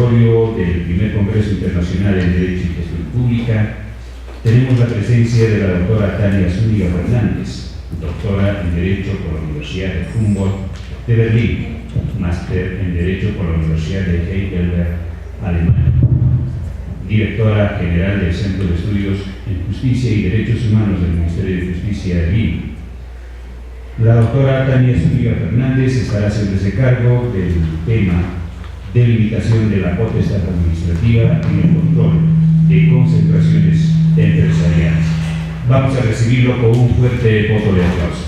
conversatorio del primer Congreso Internacional en Derecho y Gestión Pública tenemos la presencia de la doctora Tania Zúñiga Fernández, doctora en Derecho por la Universidad de Humboldt de Berlín, máster en Derecho por la Universidad de Heidelberg, Alemania, directora general del Centro de Estudios en Justicia y Derechos Humanos del Ministerio de Justicia de Lima. La doctora Tania Zúñiga Fernández estará haciéndose cargo del tema delimitación de la potestad administrativa y el control de concentraciones empresariales. Vamos a recibirlo con un fuerte voto de aplausos.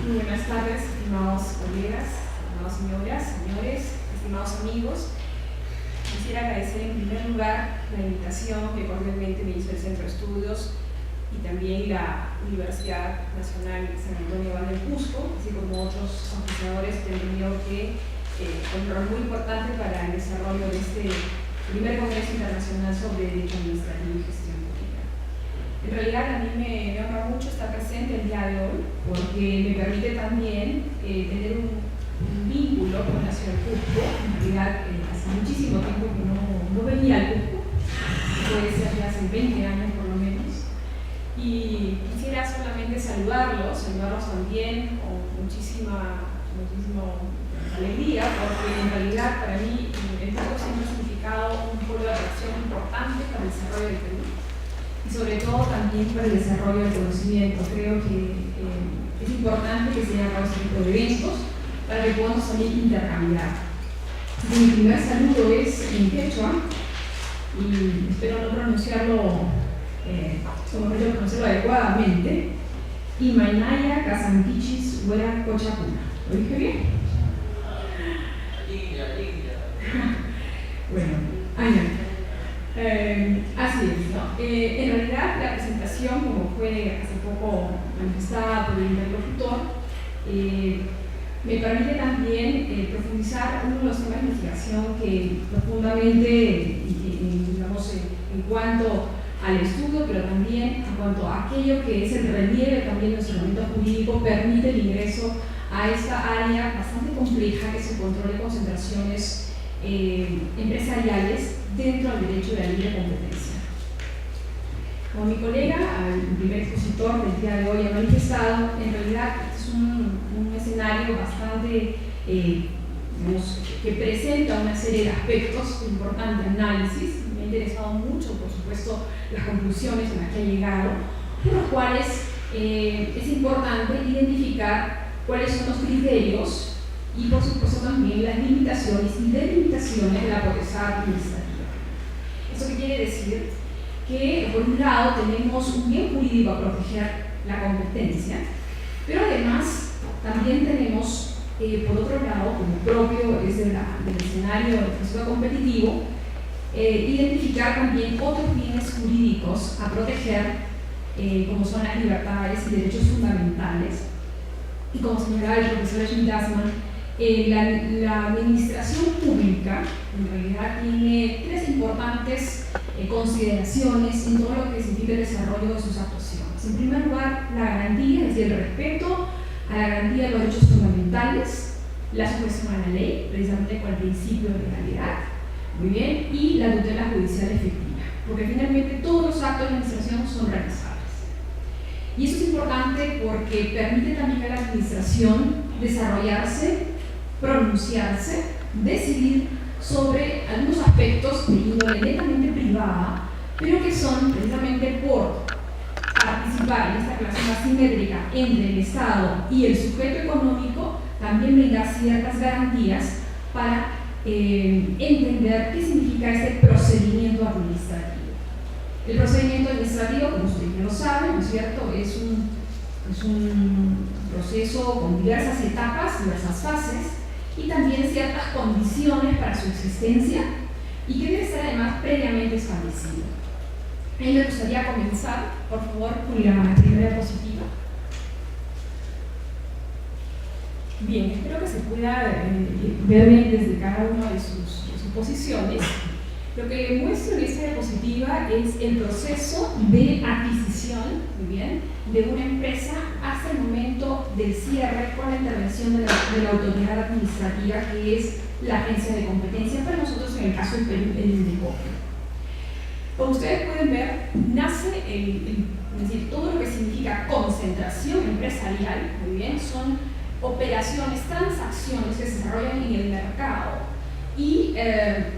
Buenas tardes, estimados colegas, estimadas señoras, señores, estimados amigos. Quisiera agradecer en primer lugar la invitación que cordialmente me hizo el Centro de Estudios y también la Universidad Nacional San Antonio Valle del Cusco, así como otros oficiadores que han tenido un rol muy importante para el desarrollo de este primer Congreso Internacional sobre Derecho Administrativo y Gestión. En realidad a mí me honra mucho estar presente el día de hoy porque me permite también tener un vínculo con la ciudad de Cusco. En realidad hace muchísimo tiempo que no venía al Cusco, puede ser ya hace 20 años por lo menos, y quisiera solamente saludarlos también con muchísima alegría, porque en realidad para mí el Cusco siempre ha significado un polo de atracción importante para el desarrollo del Perú y sobre todo también para el desarrollo del conocimiento. Creo que es importante que se lleven a cabo este tipo de eventos para que podamos también intercambiar. Mi primer saludo es en quechua y espero no pronunciarlo adecuadamente. Imainaya Casantichis Huera Cochapuna. ¿Lo dije bien? Bueno, así es, ¿no? En realidad la presentación, como fue hace poco manifestada por el interlocutor, me permite también profundizar uno de los temas de investigación que profundamente, digamos, en cuanto al estudio, pero también en cuanto a aquello que es el relieve también de nuestro ordenamiento jurídico, permite el ingreso a esta área bastante compleja que es el control de concentraciones empresariales dentro del derecho de la libre competencia. Como mi colega, el primer expositor del día de hoy ha manifestado, en realidad este es un escenario bastante, digamos, que presenta una serie de aspectos de importante análisis. Me ha interesado mucho, por supuesto, las conclusiones a las que ha llegado, por los cuales es importante identificar cuáles son los criterios y, por supuesto, también las limitaciones y delimitaciones de la potestad administrativa. ¿Eso qué quiere decir? Que por un lado tenemos un bien jurídico a proteger la competencia, pero además también tenemos, por otro lado, como propio es del escenario del proceso competitivo, identificar también otros bienes jurídicos a proteger, como son las libertades y derechos fundamentales. Y como señalaba el profesor Schmidt-Assmann, la administración pública en realidad tiene tres importantes consideraciones en todo lo que significa el desarrollo de sus actuaciones. En primer lugar, la garantía, es decir, el respeto a la garantía de los derechos fundamentales, la sujeción a la ley, precisamente con el principio de legalidad, muy bien, y la tutela judicial efectiva, porque finalmente todos los actos de administración son realizables. Y eso es importante porque permite también a la administración desarrollarse, pronunciarse, decidir sobre algunos aspectos de índole netamente privada, pero que son precisamente por participar en esta relación asimétrica entre el Estado y el sujeto económico, también brindar ciertas garantías para entender qué significa este procedimiento administrativo. El procedimiento administrativo, como ustedes ya lo saben, ¿no es cierto?, es un proceso con diversas etapas, diversas fases, y también ciertas condiciones para su existencia, y que debe estar además previamente establecido. A mí me gustaría comenzar, por favor, con la primera diapositiva. Bien, espero que se pueda ver bien desde cada una de sus posiciones. Lo que muestro en esta diapositiva es el proceso de adquisición, muy bien, de una empresa hasta el momento del cierre con la intervención de la autoridad administrativa, que es la agencia de competencia, para nosotros en el caso del Perú, el INDECOPI. Como ustedes pueden ver, nace es decir, todo lo que significa concentración empresarial, muy bien, son operaciones, transacciones que se desarrollan en el mercado y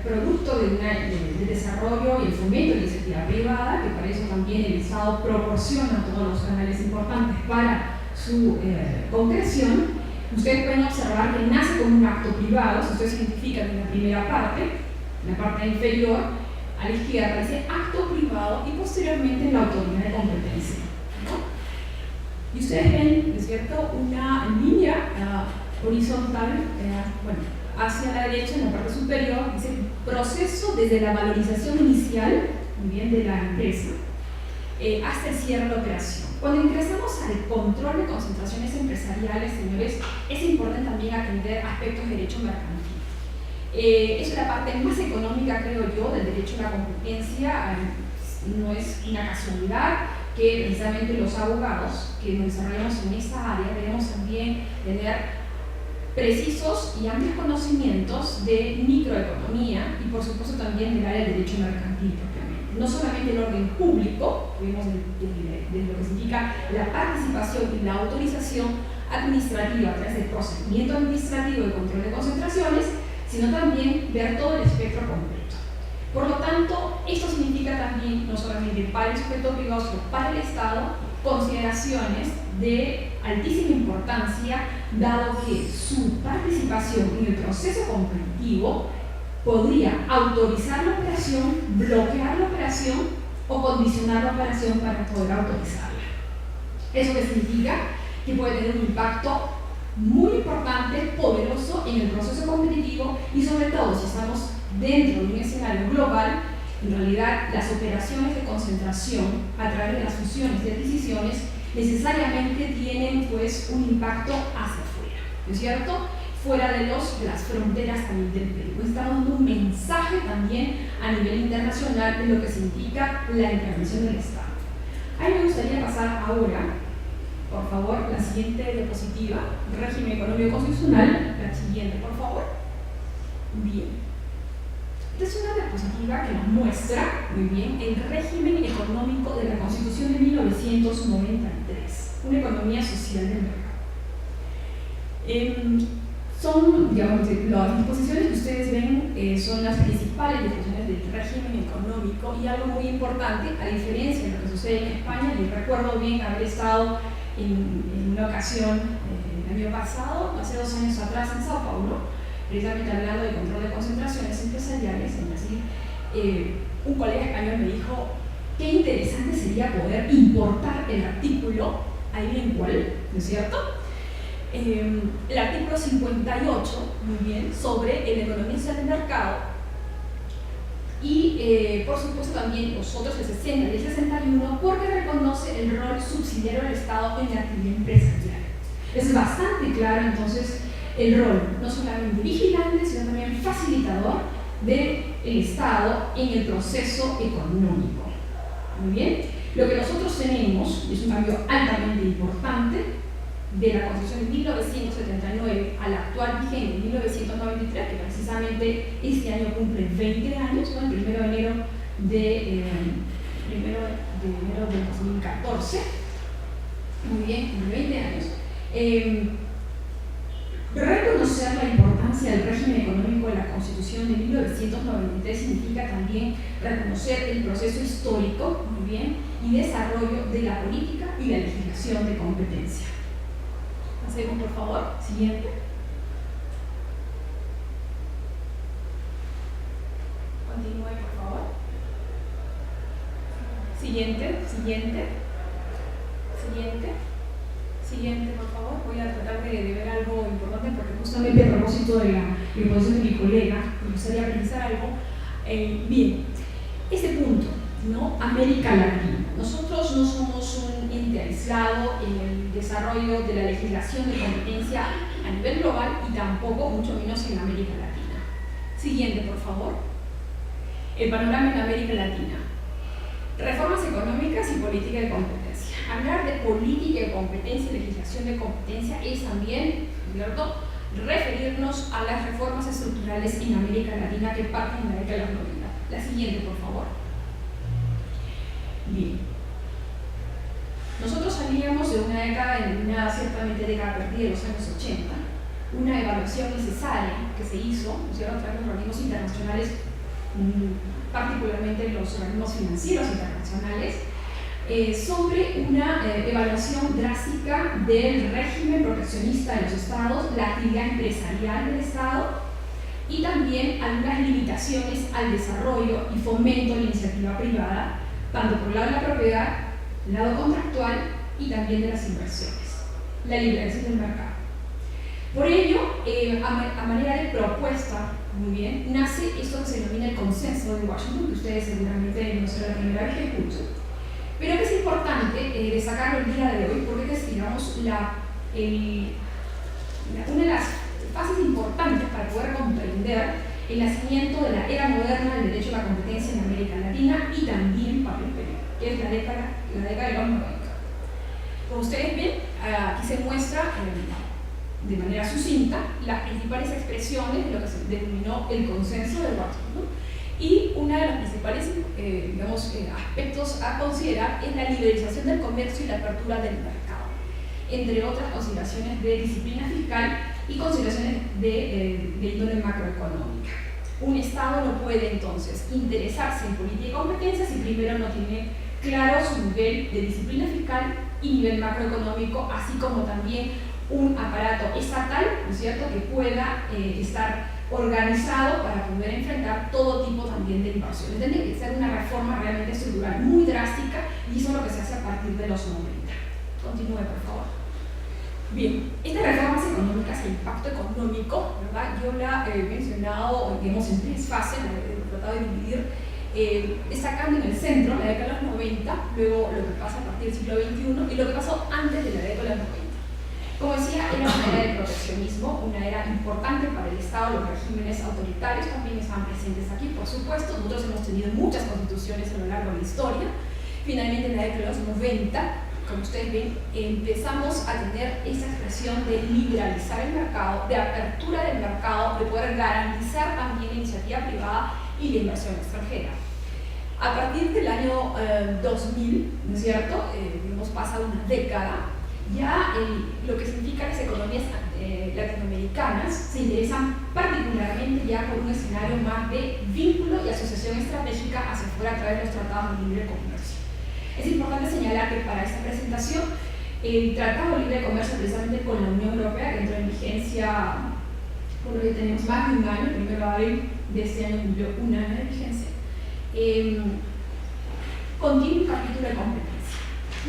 producto del desarrollo y el fomento de la iniciativa privada, que para eso también el Estado proporciona todos los canales importantes para su concreción. Ustedes pueden observar que nace como un acto privado. Si ustedes se identifican en la primera parte, en la parte inferior, a la izquierda dice acto privado y posteriormente en la autoridad de competencia, ¿no? Y ustedes ven, ¿no es cierto?, una línea horizontal, bueno, hacia la derecha, en la parte superior, dice proceso desde la valorización inicial, muy bien, de la empresa, hasta el cierre de la operación. Cuando ingresamos al control de concentraciones empresariales, señores, es importante también atender aspectos de derecho mercantil. Es la parte más económica, creo yo, del derecho a la competencia. No es una casualidad que precisamente los abogados que nos desarrollamos en esta área debemos también tener precisos y amplios conocimientos de microeconomía y por supuesto también del área del derecho mercantil propiamente. No solamente el orden público, vemos de lo que significa la participación y la autorización administrativa a través del procedimiento administrativo de control de concentraciones, sino también ver todo el espectro completo. Por lo tanto, esto significa también, no solamente para el sujeto privado, sino para el Estado, consideraciones de altísima importancia, dado que su participación en el proceso competitivo podría autorizar la operación, bloquear la operación o condicionar la operación para poder autorizarla. ¿Eso qué significa? Que puede tener un impacto muy importante, poderoso en el proceso competitivo y sobre todo si estamos dentro de un escenario global. En realidad, las operaciones de concentración a través de las fusiones y adquisiciones necesariamente tienen pues un impacto hacia afuera, ¿no es cierto? Fuera de las fronteras también del Perú. Está dando un mensaje también a nivel internacional de lo que significa la intervención del Estado. A mí me gustaría pasar ahora, por favor, la siguiente diapositiva, régimen económico constitucional, la siguiente, por favor. Bien. Esta es una diapositiva que nos muestra muy bien el régimen económico de la Constitución de 1993, una economía social del mercado. Son, digamos, las disposiciones que ustedes ven son las principales disposiciones del régimen económico y algo muy importante, a diferencia de lo que sucede en España. Yo recuerdo bien haber estado en una ocasión el año pasado, hace 2 años atrás en Sao Paulo, precisamente hablando de control de concentraciones empresariales en Brasil. Un colega español me dijo qué interesante sería poder importar el artículo, ahí ven cuál, ¿no es cierto? El artículo 58, muy bien, sobre la economía social del mercado y por supuesto también los otros, el 60 y el 61, porque reconoce el rol subsidiario del Estado en la actividad empresarial. Es bastante claro entonces el rol, no solamente vigilante, sino también facilitador del Estado en el proceso económico. Muy bien, lo que nosotros tenemos, y es un cambio altamente importante, de la Constitución de 1979 a la actual vigente de 1993, que precisamente este año cumple 20 años, ¿no? El 1 de enero del 2014, muy bien, 20 años. Reconocer la importancia del régimen económico de la Constitución de 1993 significa también reconocer el proceso histórico, muy bien, y desarrollo de la política y la legislación de competencia. Pasemos, por favor, siguiente. Continúe, por favor. Siguiente, por favor. Voy a tratar de ver algo importante porque justamente a propósito de la exposición de mi colega me gustaría precisar algo. Bien, este punto, ¿no? América Latina. Nosotros no somos un ente aislado en el desarrollo de la legislación de competencia a nivel global y tampoco, mucho menos en América Latina. Siguiente, por favor. El panorama en América Latina. Reformas económicas y política de competencia. Hablar de política de competencia y legislación de competencia es también, ¿cierto?, referirnos a las reformas estructurales en América Latina que parten de la década de los 90. La siguiente, por favor. Bien. Nosotros salíamos de una década, ciertamente década perdida de los años 80, una evaluación necesaria que se hizo, ¿no es cierto?, a través de los organismos internacionales, particularmente los organismos financieros internacionales, sobre una evaluación drástica del régimen proteccionista de los estados, la actividad empresarial del estado y también algunas limitaciones al desarrollo y fomento de la iniciativa privada, tanto por el lado de la propiedad, el lado contractual y también de las inversiones, la liberalización del mercado. Por ello, a manera de propuesta, muy bien, nace esto que se denomina el consenso de Washington, que ustedes seguramente no será la primera vez que escuchan, pero que es importante destacarlo el día de hoy porque es, digamos, una de las fases importantes para poder comprender el nacimiento de la era moderna del derecho a la competencia en América Latina y también para el Perú, que es la década de los 90. Como ustedes ven, aquí se muestra de manera sucinta las principales expresiones de lo que se denominó el consenso de Washington. Y uno de los principales aspectos a considerar es la liberalización del comercio y la apertura del mercado, entre otras consideraciones de disciplina fiscal y consideraciones de índole macroeconómica. Un Estado no puede entonces interesarse en política y competencia si primero no tiene claro su nivel de disciplina fiscal y nivel macroeconómico, así como también un aparato estatal, ¿no es cierto?, que pueda estar organizado para poder enfrentar todo tipo también de inversiones. Tiene que ser una reforma realmente estructural muy drástica y eso es lo que se hace a partir de los 90. Continúe, por favor. Bien, estas reformas económicas e impacto económico, ¿verdad?, yo la he mencionado, digamos, en tres fases, he tratado de dividir, destacando en el centro la década de los 90, luego lo que pasa a partir del siglo XXI y lo que pasó antes de la década de los 90. Como decía, era una era de proteccionismo, una era importante para el Estado, los regímenes autoritarios también estaban presentes aquí, por supuesto. Nosotros hemos tenido muchas constituciones a lo largo de la historia. Finalmente, en la década de los 90, como ustedes ven, empezamos a tener esa expresión de liberalizar el mercado, de apertura del mercado, de poder garantizar también la iniciativa privada y la inversión extranjera. A partir del año 2000, ¿no es cierto?, hemos pasado una década. Ya lo que significa las economías latinoamericanas se interesan particularmente ya por un escenario más de vínculo y asociación estratégica hacia afuera a través de los tratados de libre comercio. Es importante señalar que para esta presentación el Tratado de Libre Comercio precisamente con la Unión Europea, que entró en vigencia, por lo que tenemos más de un año, el 1 de abril de este año cumplió un año de vigencia, contiene un capítulo de competencia.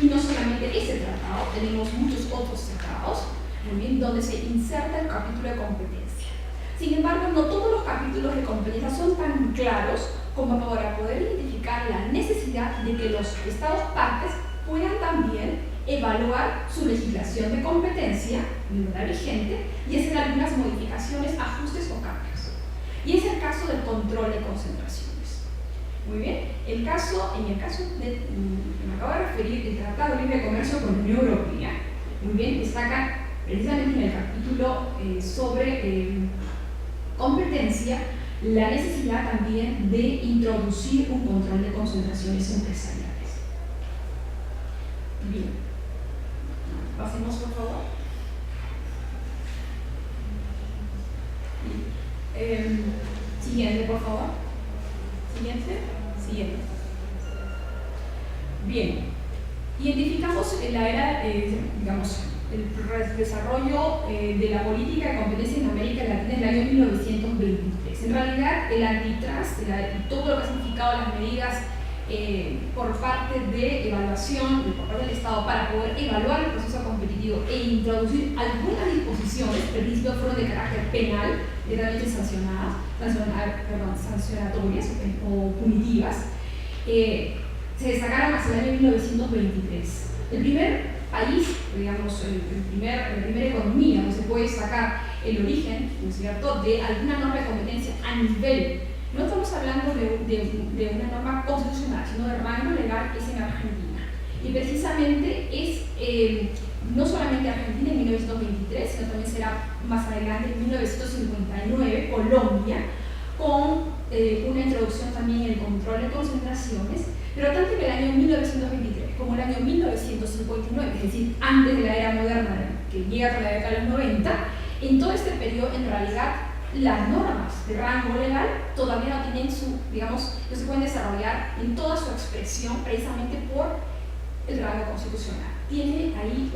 Y no solamente ese tratado, tenemos muchos otros tratados también donde se inserta el capítulo de competencia. Sin embargo, no todos los capítulos de competencia son tan claros como para poder identificar la necesidad de que los Estados partes puedan también evaluar su legislación de competencia, ¿verdad?, vigente, y hacer algunas modificaciones, ajustes o cambios. Y es el caso del control de concentraciones. Muy bien, en el caso que me acabo de referir, el Tratado de Libre Comercio con la Unión Europea, muy bien, destaca precisamente en el capítulo sobre competencia la necesidad también de introducir un control de concentraciones empresariales. Bien, pasemos por favor. Siguiente, por favor. Siguiente. Bien, identificamos la era, digamos, el desarrollo de la política de competencia en América Latina en el año 1923. En realidad, el antitrust y todo lo que ha significado las medidas por parte de evaluación por parte del Estado para poder evaluar el proceso competitivo e introducir algunas disposiciones que al principio fueron de carácter penal, realmente sancionatorias o punitivas, se destacaron hasta el año 1923. El primer país, digamos, la primera economía donde se puede destacar el origen, ¿no es cierto?, de alguna norma de competencia a nivel, no estamos hablando de una norma constitucional, sino de rango legal, es en Argentina. Y precisamente es no solamente Argentina en 1923, sino también será más adelante en 1959 Colombia, con una introducción también en el control de concentraciones, pero tanto en el año 1923 como el año 1959, es decir, antes de la era moderna que llega hasta la década de los 90, en todo este periodo en realidad las normas de rango legal todavía no tienen digamos, no se pueden desarrollar en toda su expresión precisamente por el rango constitucional. Tiene ahí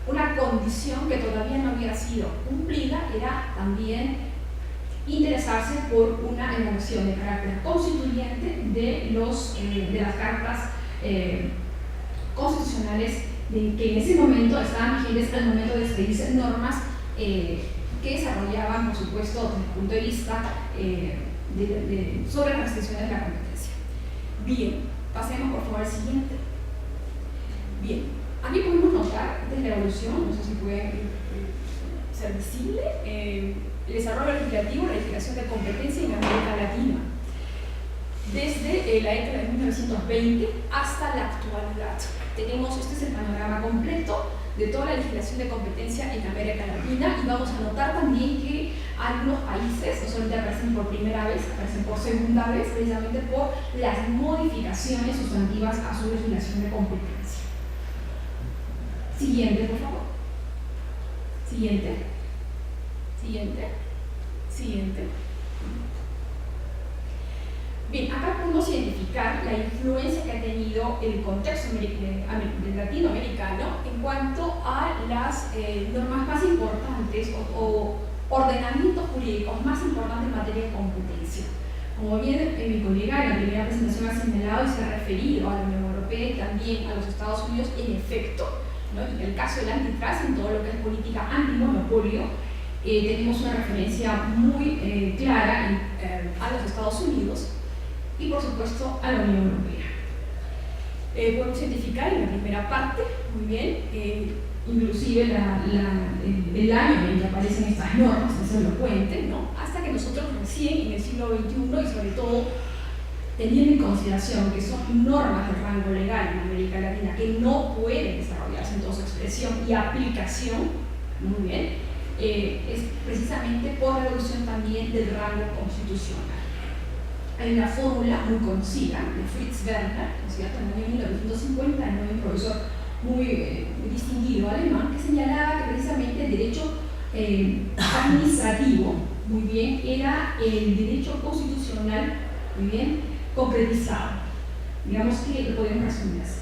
una condición que todavía no había sido cumplida, era también interesarse por una evaluación de carácter constituyente de las cartas constitucionales que en ese momento estaban vigentes al momento de expedirse normas que desarrollaban, por supuesto, desde el punto de vista sobre las restricciones de la competencia. Bien, pasemos por favor al siguiente. Bien, aquí podemos notar desde la evolución, no sé si puede ser visible, el desarrollo legislativo, la legislación de competencia en América Latina, desde la década de 1920 hasta la actualidad. Este es el panorama completo de toda la legislación de competencia en América Latina, y vamos a notar también que algunos países no solamente aparecen por primera vez, aparecen por segunda vez, precisamente por las modificaciones sustantivas a su legislación de competencia. Siguiente, por favor. Siguiente. Bien, acá podemos identificar la influencia que ha tenido el contexto latinoamericano en cuanto a las normas más importantes o ordenamientos jurídicos más importantes en materia de competencia. Como bien mi colega en la primera presentación ha señalado y se ha referido a la Unión Europea y también a los Estados Unidos, en efecto, ¿no? Y en el caso del antitrust, en todo lo que es política antimonopolio, tenemos una referencia muy clara a los Estados Unidos y por supuesto a la Unión Europea. Podemos identificar en la primera parte, muy bien, inclusive el año en que aparecen estas normas, es elocuente, ¿no? Hasta que nosotros recién en el siglo XXI, y sobre todo teniendo en consideración que son normas de rango legal en América Latina que no pueden desarrollarse en toda su expresión y aplicación, muy bien, es precisamente por la evolución también del rango constitucional. Hay una fórmula muy conocida de Fritz Werner, ¿no es cierto?, en el año 1959, un profesor muy distinguido alemán, que señalaba que precisamente el derecho administrativo, muy bien, era el derecho constitucional, muy bien, concretizado. Digamos que lo podemos resumir así.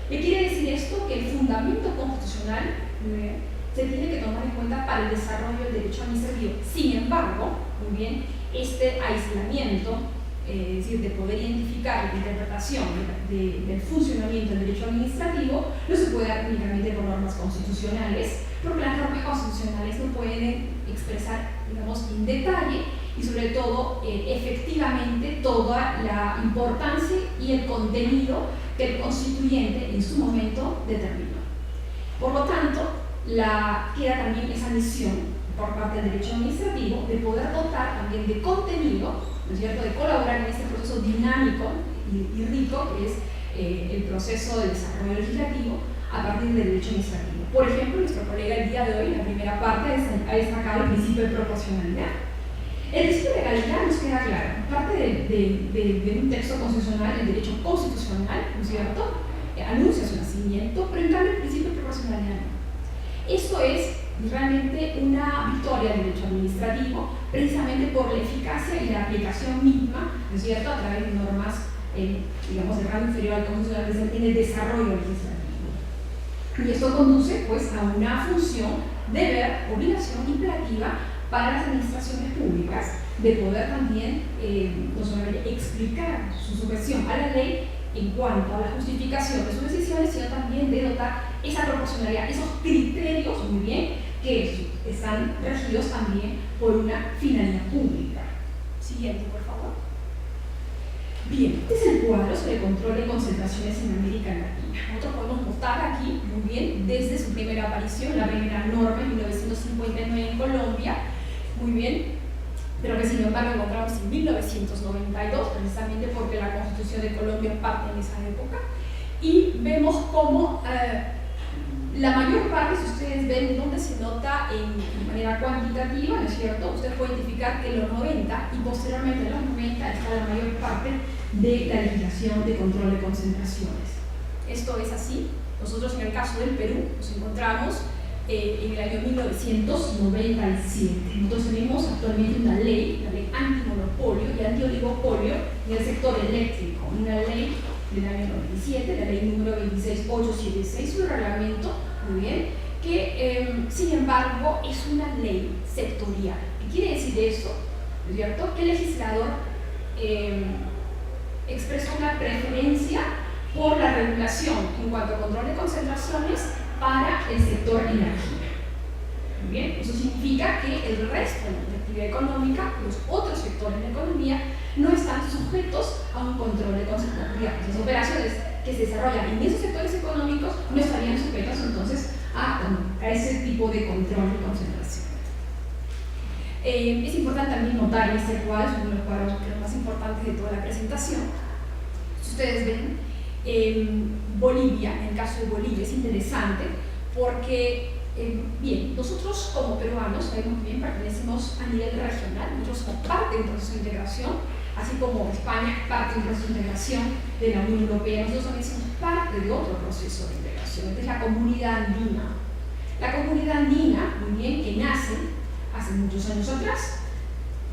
¿Qué quiere decir esto? Que el fundamento constitucional, muy bien, se tiene que tomar en cuenta para el desarrollo del derecho administrativo. Sin embargo, muy bien, este aislamiento, es decir, de poder identificar la interpretación del funcionamiento del derecho administrativo, no se puede dar únicamente por normas constitucionales, porque las normas constitucionales no pueden expresar, digamos, en detalle y sobre todo efectivamente toda la importancia y el contenido que el constituyente en su momento determinó. Por lo tanto, queda también esa misión por parte del derecho administrativo de poder dotar también de contenido, ¿no es cierto?, de colaborar en este proceso dinámico y rico que es el proceso de desarrollo legislativo a partir del derecho administrativo. Por ejemplo, nuestro colega el día de hoy, en la primera parte, ha destacado el principio de proporcionalidad. El principio de legalidad nos queda claro, parte de un texto constitucional, el derecho constitucional, ¿no es cierto?, anuncia su nacimiento, pero en cambio el principio de proporcionalidad no. Eso es realmente una victoria del derecho administrativo, precisamente por la eficacia y la aplicación misma, ¿no es cierto?, a través de normas, digamos, de rango inferior al constitucional en el desarrollo legislativo. Y esto conduce, pues, a una función, deber, obligación imperativa para las administraciones públicas de poder también no solamente explicar su sujeción a la ley en cuanto a la justificación de sus decisiones, sino también de dotar esa proporcionalidad, esos criterios, muy bien, que están regidos también por una finalidad pública. Siguiente, por favor. Bien, este es el cuadro sobre el control de concentraciones en América Latina. Nosotros podemos notar aquí, muy bien, desde su primera aparición, la primera norma en 1959 en Colombia, muy bien, pero que sin embargo encontramos en 1992, precisamente porque la Constitución de Colombia parte en esa época, y vemos cómo la mayor parte, si ustedes ven dónde se nota de manera cuantitativa, ¿no es cierto?, ustedes pueden identificar que en los 90 y posteriormente en los 90 está la mayor parte de la legislación de control de concentraciones. Esto es así. Nosotros en el caso del Perú nos encontramos en el año 1997. Nosotros tenemos actualmente una ley, la ley antimonopolio y antioligopolio en el sector eléctrico, una ley del año 97, la ley número 26876, un reglamento, muy bien, que sin embargo es una ley sectorial. ¿Qué quiere decir eso? ¿No es cierto? Que el legislador expresó una preferencia por la regulación en cuanto a control de concentraciones para el sector energía. Muy bien, eso significa que el resto de la actividad económica, los otros sectores de la economía, no están sujetos a un control de concentración. Las operaciones que se desarrollan en esos sectores económicos no estarían sujetos entonces a ese tipo de control de concentración. Es importante también notar en este cuadro, es uno de los cuadros más importantes de toda la presentación. Si ustedes ven, Bolivia, en el caso de Bolivia es interesante porque, bien, nosotros como peruanos sabemos que bien pertenecemos a nivel regional, nosotros somos parte del proceso de integración, así como España es parte del proceso de integración de la Unión Europea, nosotros también somos parte de otro proceso de integración, esta es la comunidad andina. La comunidad andina, muy bien, que nace hace muchos años atrás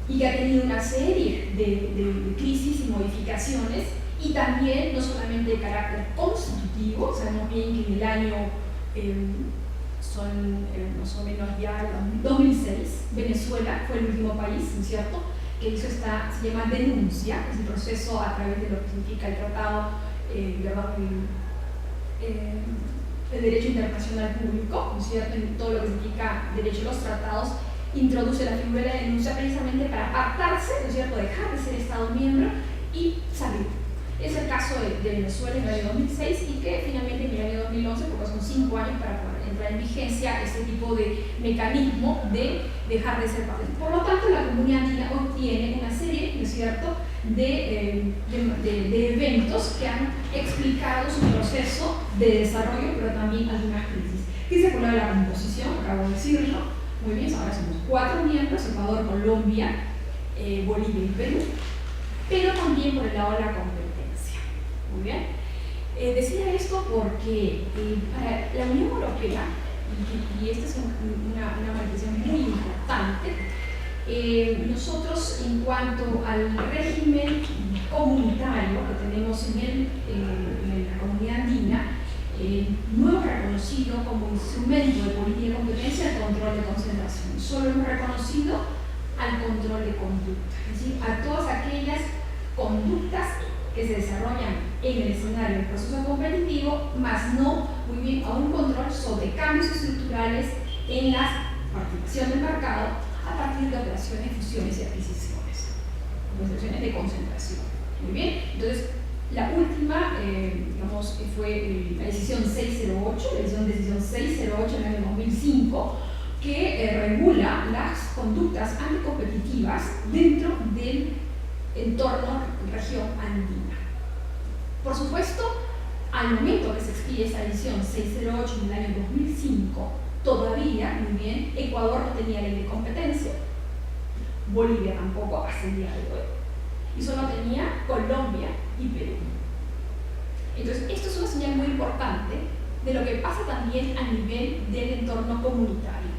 y que ha tenido una serie de crisis y modificaciones, y también no solamente de carácter constitutivo, sabemos bien que en el año son más o menos ya el 2006, Venezuela fue el último país, ¿no es cierto?, que hizo esta, se llama denuncia, es el proceso a través de lo que significa el tratado, el derecho internacional público, ¿no es cierto?, en todo lo que significa derecho a los tratados, introduce la figura de la denuncia precisamente para apartarse, ¿no es cierto?, dejar de ser Estado miembro y salir. Es el caso de Venezuela en el año 2006 y que finalmente en el año 2011, porque son 5 años para poder entrar en vigencia este tipo de mecanismo de dejar de ser parte. Por lo tanto, la comunidad andina hoy tiene una serie, ¿no es cierto?, de eventos que han explicado su proceso de desarrollo, pero también algunas crisis. Dice por la composición, acabo de decirlo, muy bien, ahora somos 4 miembros, Ecuador, Colombia, Bolivia y Perú, pero también por el lado de la competencia. Muy bien. Decía esto porque para la Unión Europea, y esta es una manifestación muy importante, nosotros en cuanto al régimen comunitario que tenemos en la comunidad andina, no hemos reconocido como instrumento de política de competencia el control de concentración, solo hemos reconocido al control de conducta, es decir, a todas aquellas conductas que se desarrollan en el escenario del proceso competitivo, más no muy bien a un control sobre cambios estructurales en la participación del mercado a partir de operaciones, fusiones y adquisiciones, operaciones de concentración. Muy bien, entonces la última, digamos, fue la decisión 608, la decisión 608 en el año 2005, que regula las conductas anticompetitivas dentro del entorno región andina. Por supuesto, al momento que se expide esa edición 608 en el año 2005, todavía, muy bien, Ecuador no tenía ley de competencia, Bolivia tampoco hasta el día de hoy, y solo tenía Colombia y Perú. Entonces, esto es una señal muy importante de lo que pasa también a nivel del entorno comunitario,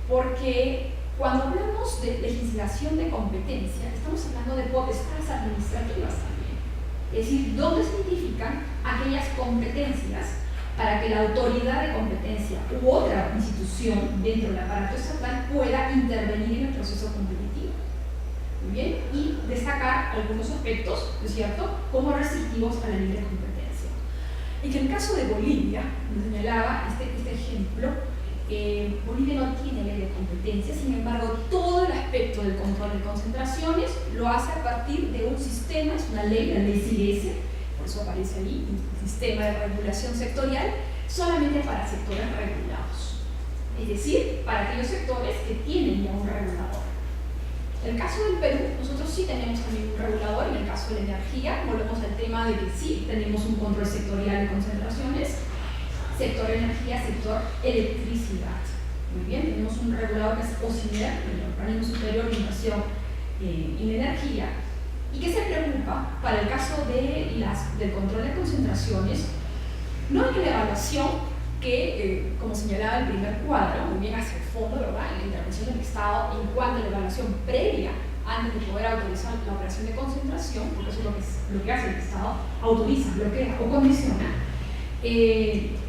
porque cuando hablamos de legislación de competencia, estamos hablando de potestades administrativas también, es decir, dónde se identifican aquellas competencias para que la autoridad de competencia u otra institución dentro del aparato estatal pueda intervenir en el proceso competitivo. Muy bien, y destacar algunos aspectos, ¿no es cierto?, como restrictivos a la libre competencia. En el caso de Bolivia, me señalaba este ejemplo, Bolivia no tiene ley de competencia, sin embargo, todo el aspecto del control de concentraciones lo hace a partir de un sistema, es una ley, la ley CIES, por eso aparece ahí, un sistema de regulación sectorial, solamente para sectores regulados, es decir, para aquellos sectores que tienen ya un regulador. En el caso del Perú, nosotros sí tenemos también un regulador. En el caso de la energía, volvemos al tema de que sí tenemos un control sectorial de concentraciones, sector energía, sector electricidad. Muy bien, tenemos un regulador que es OSINER, el Organismo Superior de Inversión en Energía, y que se preocupa para el caso del control de concentraciones, no en la evaluación que, como señalaba el primer cuadro, muy bien hacia el fondo, ¿verdad?, en la intervención del Estado en cuanto a la evaluación previa antes de poder autorizar la operación de concentración, porque eso es lo que hace el Estado, autoriza, bloquea o condiciona.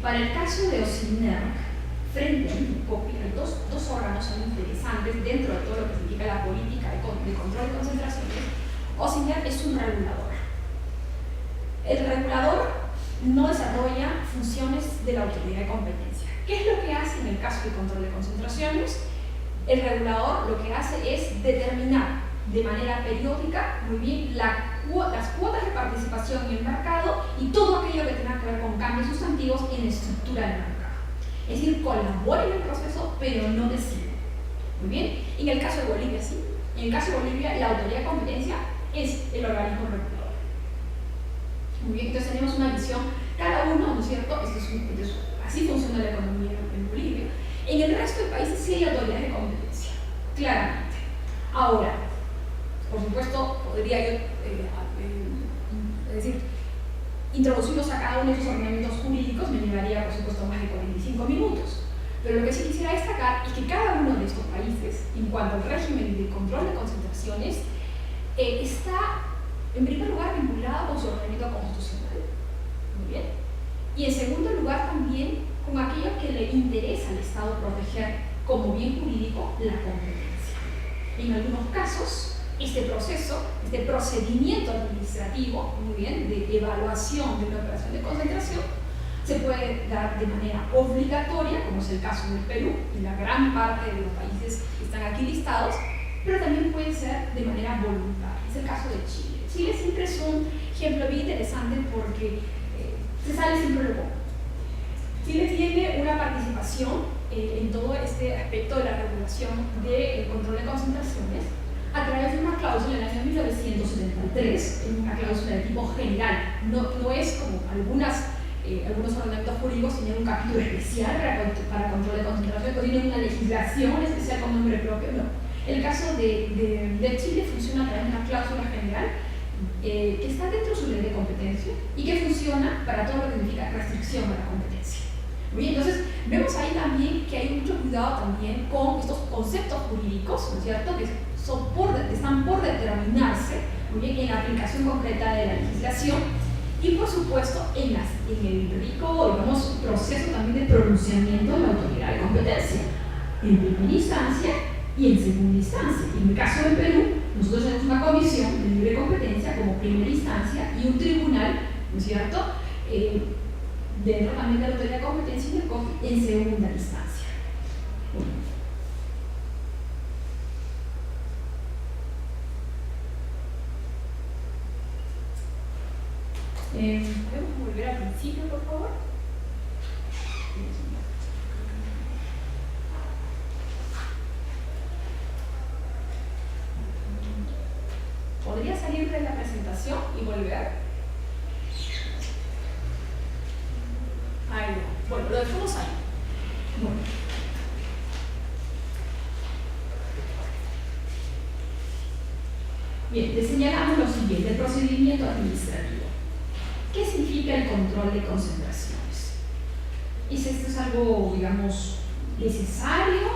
Para el caso de OSINER, frente a Indecopi, hay dos órganos muy interesantes dentro de todo lo que significa la política de control de concentraciones. OSINER es un regulador. El regulador no desarrolla funciones de la autoridad de competencia. ¿Qué es lo que hace en el caso del control de concentraciones? El regulador lo que hace es determinar de manera periódica, muy bien, las cuotas de participación en el mercado y todo aquello que tenga que ver con cambios sustantivos en la estructura del mercado. Es decir, colabora en el proceso, pero no decide. Muy bien. En el caso de Bolivia, sí. En el caso de Bolivia, la autoridad de competencia es el organismo regulador. Muy bien, entonces tenemos una visión, cada uno, ¿no es cierto? Así funciona la economía en Bolivia. En el resto del país sí hay autoridades de competencia, claramente. Ahora, por supuesto, podría yo decir, introducirnos a cada uno de esos ordenamientos jurídicos me llevaría, por supuesto, más de 45 minutos. Pero lo que sí quisiera destacar es que cada uno de estos países, en cuanto al régimen de control de concentraciones, está en primer lugar vinculado con su ordenamiento constitucional, muy bien, y en segundo lugar también con aquello que le interesa al Estado proteger como bien jurídico la competencia. En algunos casos, este procedimiento administrativo, muy bien, de evaluación de una operación de concentración, se puede dar de manera obligatoria, como es el caso del Perú y la gran parte de los países que están aquí listados, pero también puede ser de manera voluntaria. Es el caso de Chile. Chile siempre es un ejemplo bien interesante porque se sale siempre lo bueno. Chile tiene una participación en todo este aspecto de la regulación del control de concentraciones a través de una cláusula en el año 1973, una cláusula de tipo general. No es como algunos ordenamientos jurídicos tienen un capítulo especial para control de concentración, o tienen una legislación especial con nombre propio, no. El caso de Chile funciona a través de una cláusula general que está dentro de su ley de competencia y que funciona para todo lo que significa restricción a la competencia. Muy bien, entonces vemos ahí también que hay mucho cuidado también con estos conceptos jurídicos, ¿no es cierto?, que están por determinarse, muy bien, en la aplicación concreta de la legislación y por supuesto en el rico, digamos, proceso también de pronunciamiento de la autoridad de competencia, en primera instancia y en segunda instancia. En el caso del Perú, nosotros tenemos una comisión de libre competencia como primera instancia y un tribunal, ¿no es cierto?, dentro también de la autoridad de competencia en segunda instancia. ¿Podemos volver al principio, por favor? ¿Podría salir de la presentación y volver? Bueno, lo dejamos ahí. Bueno. Bien, les señalamos lo siguiente, el procedimiento administrativo. ¿Qué significa el control de concentraciones? Esto es algo, digamos, necesario,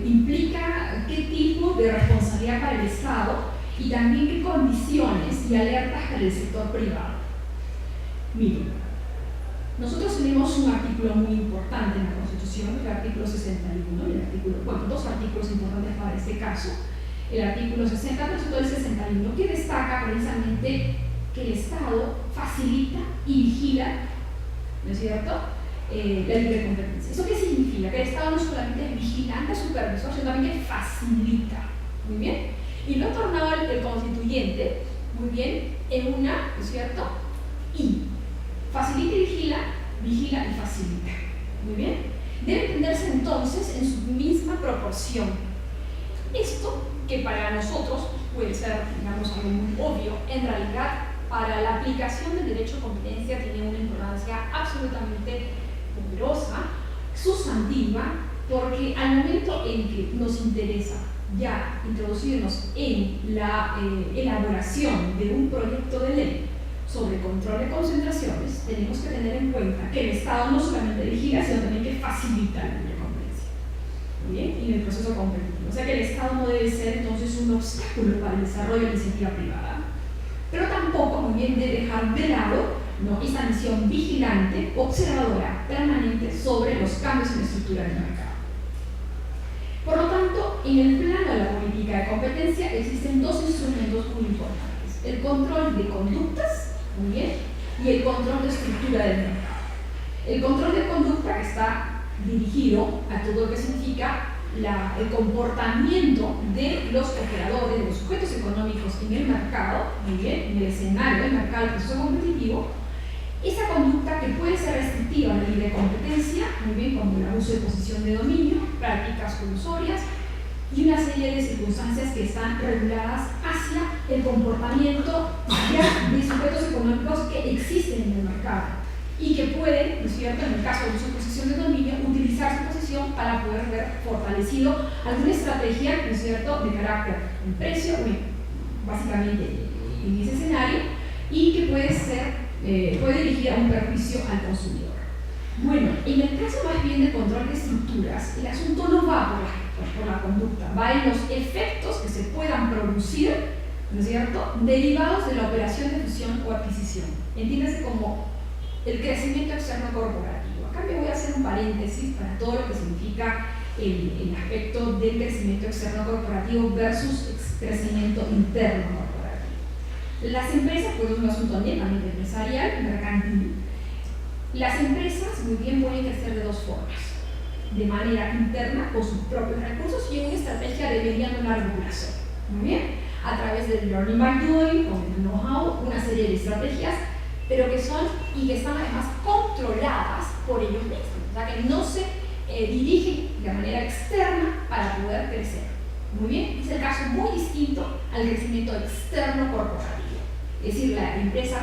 implica qué tipo de responsabilidad para el Estado y también qué condiciones y alertas para el sector privado. Miren, nosotros tenemos un artículo muy importante en la Constitución, el artículo 61, dos artículos importantes para este caso. El artículo 60, pero sobre todo el 61, que destaca precisamente que el Estado facilita y vigila, ¿no es cierto?, la libre competencia. ¿Eso qué significa? Que el Estado no solamente es vigilante, supervisor, sino también que facilita. Muy bien. Y lo ha tornado el constituyente, muy bien, en una, ¿no es cierto?, y facilita y vigila, vigila y facilita. Muy bien. Debe entenderse entonces en su misma proporción. Esto, que para nosotros puede ser, digamos, algo muy obvio, en realidad para la aplicación del derecho de competencia tiene una importancia absolutamente poderosa, sustantiva, porque al momento en que nos interesa ya introducirnos en la elaboración de un proyecto de ley sobre control de concentraciones, tenemos que tener en cuenta que el Estado no solamente vigila, sino también que facilita la libre competencia. Muy bien, y en el proceso competitivo. O sea que el Estado no debe ser entonces un obstáculo para el desarrollo de la iniciativa privada, pero tampoco, muy bien, debe dejar de lado, ¿no?, esta misión vigilante, observadora, permanente sobre los cambios en la estructura del mercado. Por lo tanto, en el plano de la política de competencia existen dos instrumentos muy importantes: el control de conductas, muy bien, y el control de estructura del mercado. El control de conducta, que está dirigido a todo lo que significa el comportamiento de los operadores, de los sujetos económicos en el mercado, muy bien, en el escenario del mercado, del proceso competitivo. Esa conducta que puede ser restrictiva a la libre competencia, muy bien, como el abuso de posición de dominio, prácticas colusorias y una serie de circunstancias que están reguladas hacia el comportamiento ya de sujetos económicos que existen en el mercado y que pueden, ¿no es cierto?, en el caso de uso de posición de dominio, utilizar su posición para poder ver fortalecido alguna estrategia, ¿no es cierto?, de carácter en precio, básicamente en ese escenario, y que puede dirigir a un perjuicio al consumidor. Bueno, en el caso más bien de control de estructuras, el asunto no va por la conducta, va en los efectos que se puedan producir, ¿no es cierto?, derivados de la operación de fusión o adquisición. Entiéndase como el crecimiento externo corporativo. Acá me voy a hacer un paréntesis para todo lo que significa el aspecto del crecimiento externo corporativo versus crecimiento interno corporativo. Las empresas, pues es un asunto netamente empresarial, mercantil. Las empresas muy bien pueden crecer de dos formas: de manera interna, con sus propios recursos, y en una estrategia de mediano y largo plazo. Muy bien, a través del learning by doing, con el know-how, una serie de estrategias, pero que son y que están además controladas por ellos mismos, o sea que no se dirigen de manera externa para poder crecer. Muy bien, es el caso muy distinto al crecimiento externo corporativo, es decir, la empresa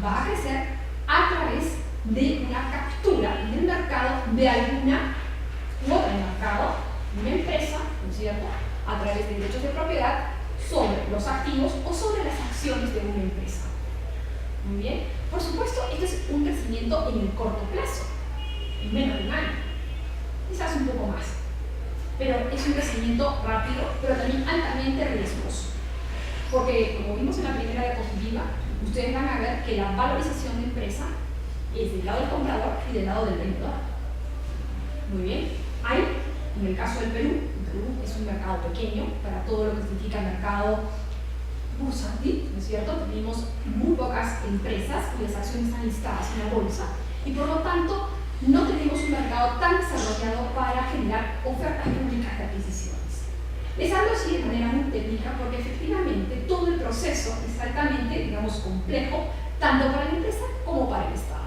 va a crecer a través de una captura en el mercado de alguna cuota de mercado de una empresa, ¿no es cierto?, a través de derechos de propiedad sobre los activos o sobre las acciones de una empresa. Muy bien, por supuesto, este es un crecimiento en el corto plazo, en menos de un año, quizás un poco más, pero es un crecimiento rápido, pero también altamente riesgoso, porque como vimos en la primera diapositiva, ustedes van a ver que la valorización de empresa es del lado del comprador y del lado del vendedor. Muy bien, hay, en el caso del Perú es un mercado pequeño para todo lo que significa el mercado bursátil, ¿no es cierto? Tenemos muy pocas empresas cuyas acciones están listadas en la bolsa y por lo tanto no tenemos un mercado tan desarrollado para generar ofertas públicas de adquisiciones. Les hablo así de manera muy técnica porque efectivamente todo el proceso es altamente, digamos, complejo, tanto para la empresa como para el Estado.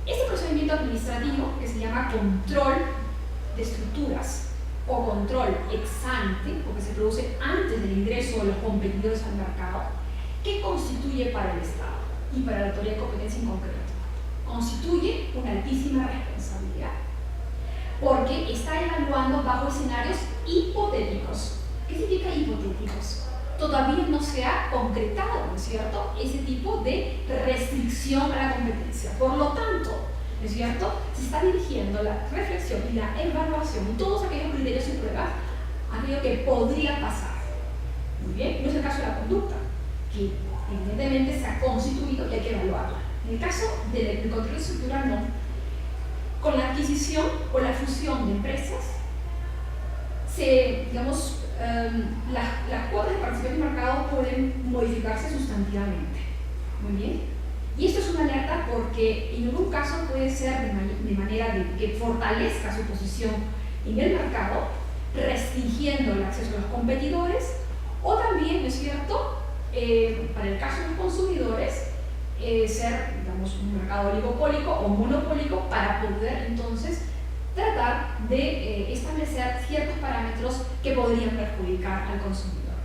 Este procedimiento administrativo, que se llama control de estructuras o control ex ante, porque se produce antes del ingreso de los competidores al mercado, ¿qué constituye para el Estado y para la autoridad de competencia en concreto? constituye una altísima responsabilidad, porque está evaluando bajo escenarios hipotéticos. ¿Qué significa hipotéticos? Todavía no se ha concretado, ¿no es cierto?, ese tipo de restricción a la competencia. Por lo tanto, ¿no es cierto?, se está dirigiendo la reflexión y la evaluación y todos aquellos criterios y pruebas a aquello que podría pasar. Muy bien, no es el caso de la conducta, que evidentemente se ha constituido y hay que evaluarla. En el caso del control de estructura, no. Con la adquisición o la fusión de empresas, digamos, las cuotas de participación de mercado pueden modificarse sustantivamente. Muy bien. Y esto es una alerta porque en algún caso puede ser de manera de que fortalezca su posición en el mercado, restringiendo el acceso a los competidores, o también, ¿no es cierto?, para el caso de los consumidores, ser, digamos, un mercado oligopólico o monopólico para poder entonces tratar de establecer ciertos parámetros que podrían perjudicar al consumidor.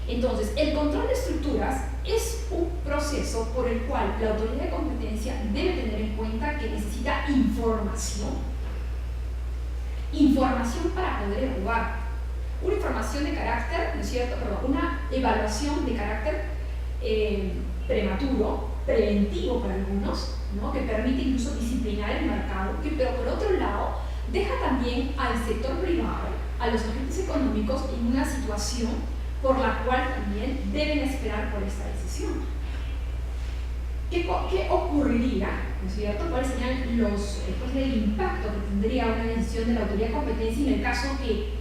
Entonces, el control de estructuras es un proceso por el cual la autoridad de competencia debe tener en cuenta que necesita información para poder evaluar. Una información de carácter, ¿no es cierto?, una evaluación de carácter prematuro, preventivo para algunos, ¿no?, que permite incluso disciplinar el mercado, pero por otro lado deja también al sector privado, a los agentes económicos en una situación por la cual también deben esperar por esta decisión. ¿Qué ocurriría, ¿no es cierto?, cuáles serían el impacto que tendría una decisión de la autoridad de competencia en el caso que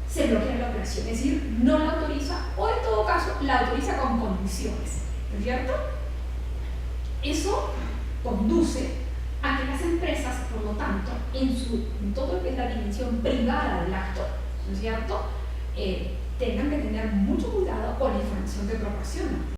se bloquea la operación, es decir, no la autoriza o en todo caso la autoriza con condiciones, ¿no es cierto? Eso conduce a que las empresas, por lo tanto, en todo lo que es la dimensión privada del acto, ¿no es cierto?, tengan que tener mucho cuidado con la información que proporcionan.